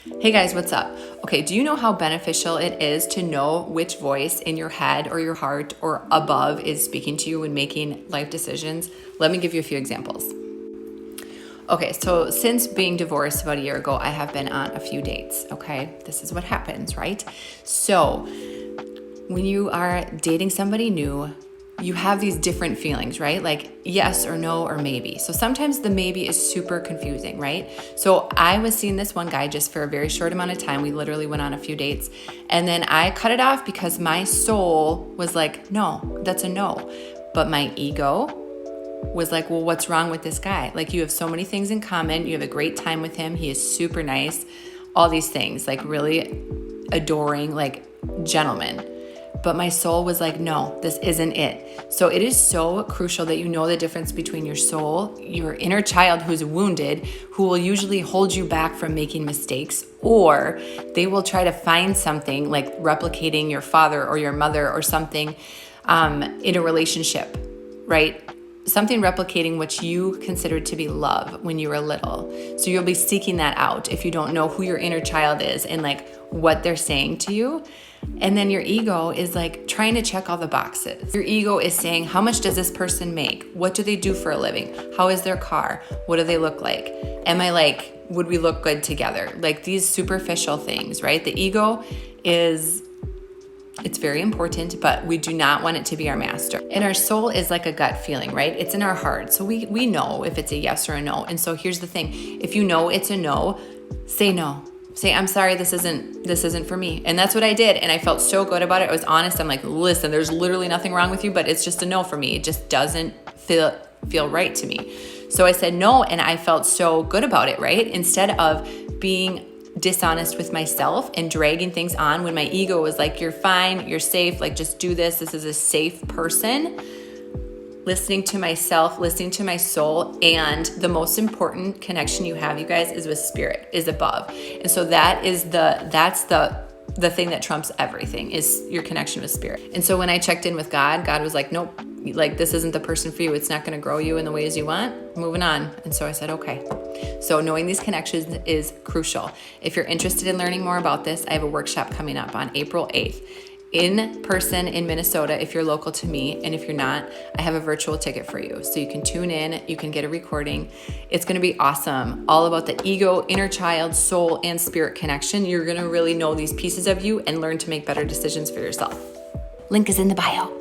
Hey guys, what's up? Okay, do you know how beneficial it is to know which voice in your head or your heart or above is speaking to you when making life decisions? Let me give you a few examples. Okay, so since being divorced about a year ago, I have been on a few dates, okay? This is what happens, right? So when you are dating somebody new, you have these different feelings, right? Like yes or no or maybe. So sometimes the maybe is super confusing, right? So I was seeing this one guy just for a very short amount of time. We literally went on a few dates. And then I cut it off because my soul was like, no, that's a no. But my ego was like, well, what's wrong with this guy? Like, you have so many things in common. You have a great time with him. He is super nice. All these things, like really adoring, like gentleman. But my soul was like, no, this isn't it. So it is so crucial that you know the difference between your soul, your inner child who's wounded, who will usually hold you back from making mistakes, or they will try to find something like replicating your father or your mother or something in a relationship, right? Something replicating what you considered to be love when you were little. So you'll be seeking that out if you don't know who your inner child is and like what they're saying to you. And then your ego is like trying to check all the boxes. Your ego is saying, how much does this person make? What do they do for a living? How is their car? What do they look like? Am I like, would we look good together? Like these superficial things, right? The ego it's very important, but we do not want it to be our master. And our soul is like a gut feeling, right? It's in our heart. So we know if it's a yes or a no. And so here's the thing. If you know it's a no, say no. Say, I'm sorry, this isn't for me. And that's what I did. And I felt so good about it. I was honest. I'm like, listen, there's literally nothing wrong with you, but it's just a no for me. It just doesn't feel right to me. So I said no, and I felt so good about it, right? Instead of being dishonest with myself and dragging things on when my ego was like, you're fine, you're safe, like just do this. This is a safe person. Listening to myself, listening to my soul, and the most important connection you have, you guys, is with spirit, is above. And so that's the thing that trumps everything, is your connection with spirit. And so when I checked in with God, God was like, nope, like this isn't the person for you. It's not going to grow you in the ways you want. Moving on. And so I said, okay. So knowing these connections is crucial. If you're interested in learning more about this, I have a workshop coming up on April 8th. In person in Minnesota, if you're local to me, and if you're not, I have a virtual ticket for you. So you can tune in, you can get a recording. It's gonna be awesome. All about the ego, inner child, soul, and spirit connection. You're gonna really know these pieces of you and learn to make better decisions for yourself. Link is in the bio.